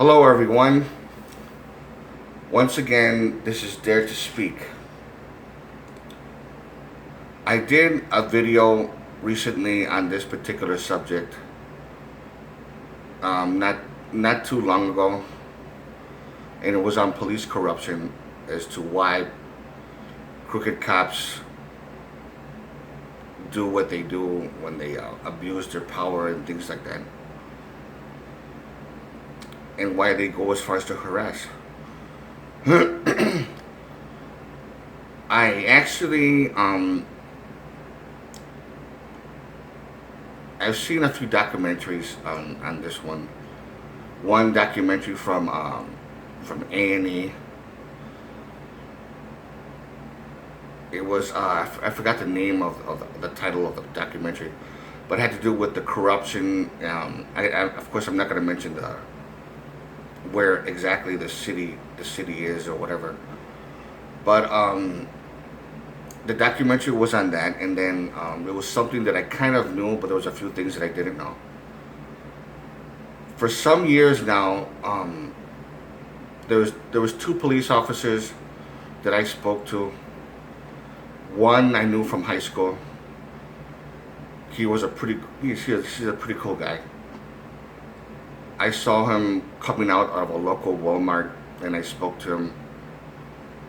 Hello, everyone. Once again, this is Dare to Speak. I did a video recently on this particular subject, not too long ago, and it was on police corruption as to why crooked cops do what they do when they abuse their power and things like that, and why they go as far as to harass. I actually I've seen a few documentaries on this one. One documentary from A&E. It was I forgot the name of the title of the documentary, but it had to do with the corruption. Of course, I'm not going to mention the where exactly the city is or whatever, but the documentary was on that, and then it was something that I kind of knew, but there was a few things that I didn't know. For some years now, there was two police officers that I spoke to. One I knew from high school. He was he's a pretty cool guy. I saw him coming out of a local Walmart, and I spoke to him.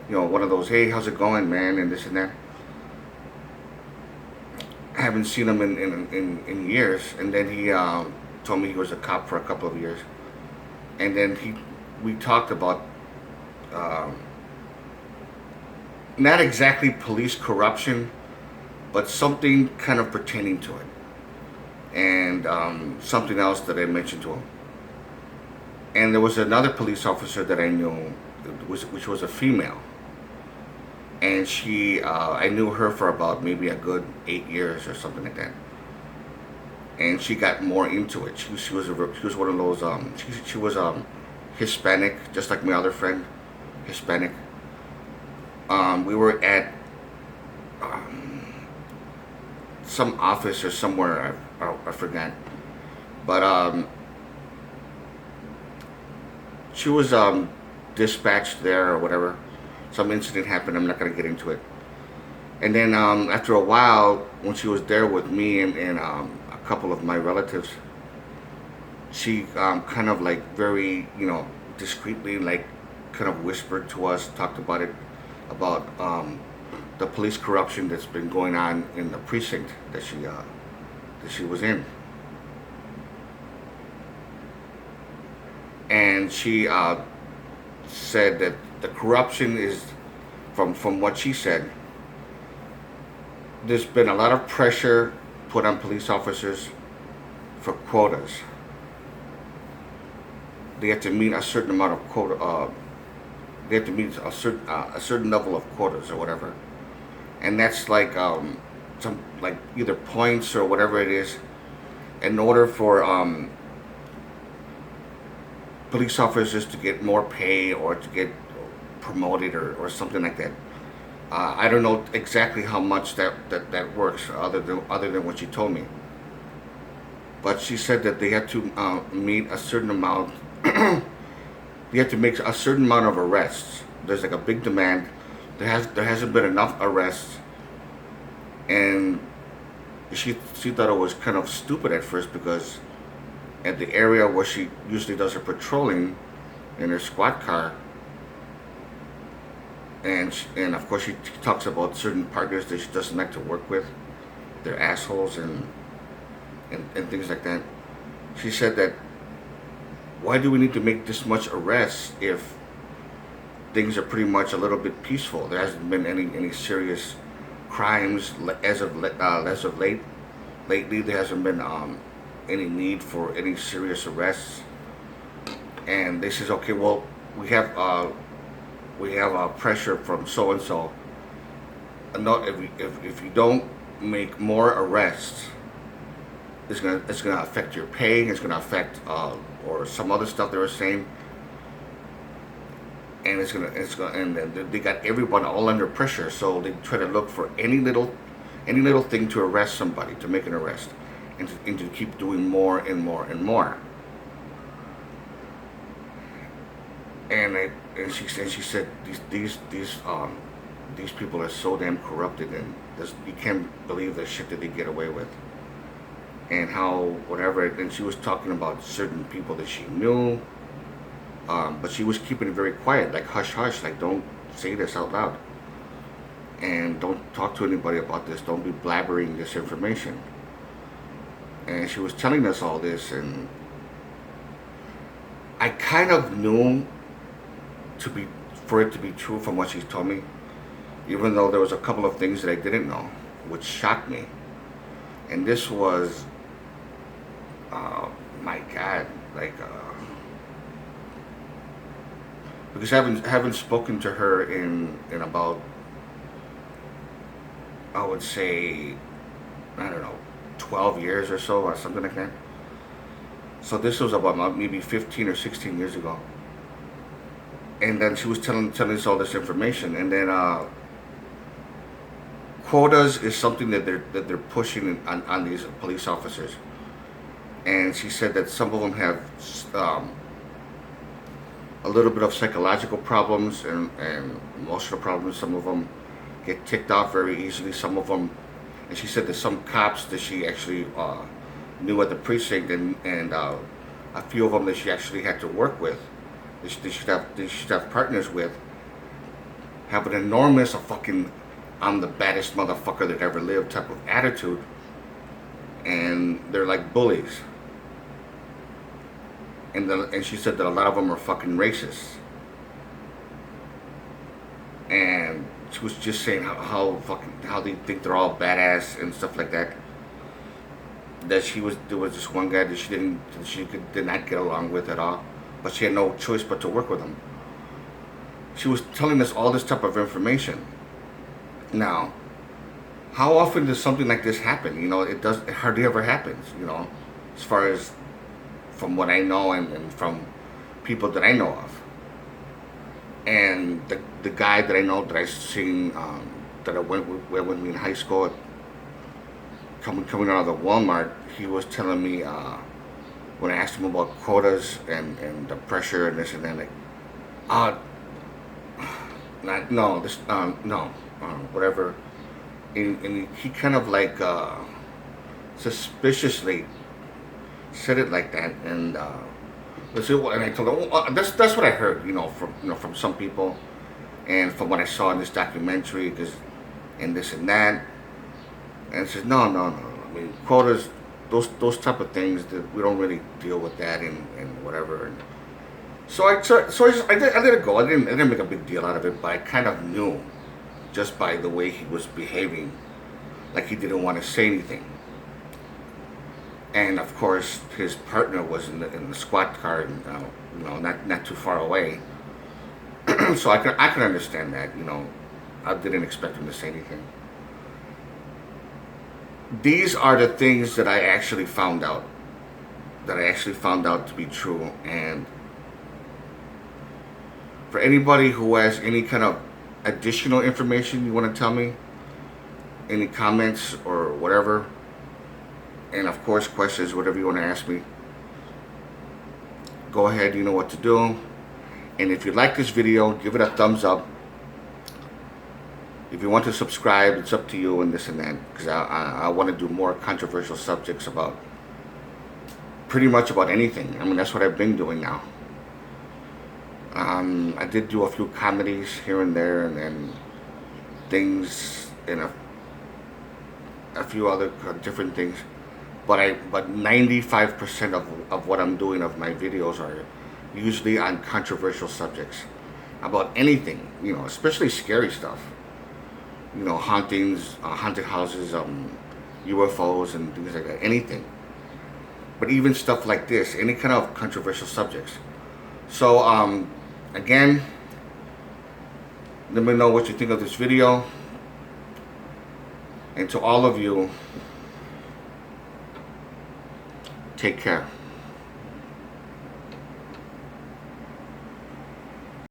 You know, one of those, hey, how's it going, man, and this and that. I haven't seen him in years, and then he told me he was a cop for a couple of years, and then we talked about not exactly police corruption, but something kind of pertaining to it, and something else that I mentioned to him. And there was another police officer that I knew, which was a female, and I knew her for about maybe a good 8 years or something like that. And she got more into it. She was one of those. She was Hispanic, just like my other friend, Hispanic. We were at some office or somewhere. I forgot, but she was dispatched there or whatever. Some incident happened. I'm not gonna get into it. And then after a while, when she was there with me and a couple of my relatives, she kind of like very, discreetly, like kind of whispered to us, talked about it, about the police corruption that's been going on in the precinct that she was in. And she said that the corruption is, from what she said, there's been a lot of pressure put on police officers for quotas. They have to meet a certain amount of quota. They have to meet a certain level of quotas or whatever, and that's like some like either points or whatever it is, in order for police officers to get more pay or to get promoted or something like that. I don't know exactly how much that works, other than what she told me. But she said that they had to meet a certain amount. They have to make a certain amount of arrests. There's like a big demand. There hasn't been enough arrests, and she thought it was kind of stupid at first, because at the area where she usually does her patrolling in her squad car, and of course she talks about certain partners that she doesn't like to work with. They're assholes and things like that. She said that, why do we need to make this much arrests if things are pretty much a little bit peaceful? There hasn't been any serious crimes as of late. Lately, there hasn't been any need for any serious arrests. And they says, okay, well, we have pressure from so and so. Not if you don't make more arrests, it's gonna affect your pay. It's gonna affect or some other stuff they were saying, and and then they got everyone all under pressure. So they try to look for any little thing to arrest somebody, to make an arrest, and to keep doing more and more and more. And she said these people are so damn corrupted, and you can't believe the shit that they get away with, and how whatever. And she was talking about certain people that she knew, but she was keeping it very quiet, like hush hush, like don't say this out loud, and don't talk to anybody about this. Don't be blabbering this information. And she was telling us all this, and I kind of knew for it to be true from what she told me, even though there was a couple of things that I didn't know, which shocked me. And this was, my God, like, because I haven't spoken to her in about, I would say, I don't know, 12 years or so, or something like that. So this was about maybe 15 or 16 years ago. And then she was telling us all this information, and then quotas is something that they're pushing on these police officers. And she said that some of them have a little bit of psychological problems and emotional problems. Some of them get ticked off very easily. Some of them, and she said that some cops that she actually knew at the precinct, and a few of them that she actually had to work with, they should have partners with, have an enormous fucking I'm the baddest motherfucker that ever lived type of attitude, and they're like bullies. And she said that a lot of them are fucking racist. And she was just saying how they think they're all badass and stuff like that. That there was this one guy that she did not get along with at all, but she had no choice but to work with him. She was telling us all this type of information. Now, how often does something like this happen? You know, it hardly ever happens, you know, as far as from what I know and from people that I know of. And the guy that I know that I seen, that I went with me in high school, coming out of the Walmart, he was telling me, when I asked him about quotas and the pressure and this and that, like, whatever. And he kind of like suspiciously said it like that, and and I told him, well, that's what I heard, from some people, and from what I saw in this documentary, and this and that. And I said, no. I mean, quotas, those type of things, that we don't really deal with that and whatever. And so I let it go. I didn't make a big deal out of it, but I kind of knew just by the way he was behaving, like he didn't want to say anything. And of course, his partner was in the squad car, not too far away. So I can understand that. I didn't expect him to say anything. These are the things that I actually found out. To be true. And for anybody who has any kind of additional information you want to tell me, any comments or whatever, and of course questions, whatever you want to ask me, go ahead, you know what to do. And if you like this video, give it a thumbs up. If you want to subscribe, it's up to you, and this and that, because I want to do more controversial subjects about pretty much about anything. I mean, that's what I've been doing now. I did do a few comedies here and there, and things, and a few other different things. But 95% of what I'm doing of my videos are usually on controversial subjects about anything, especially scary stuff. Hauntings, haunted houses, UFOs and things like that, anything. But even stuff like this, any kind of controversial subjects. So, again, let me know what you think of this video. And to all of you, take care.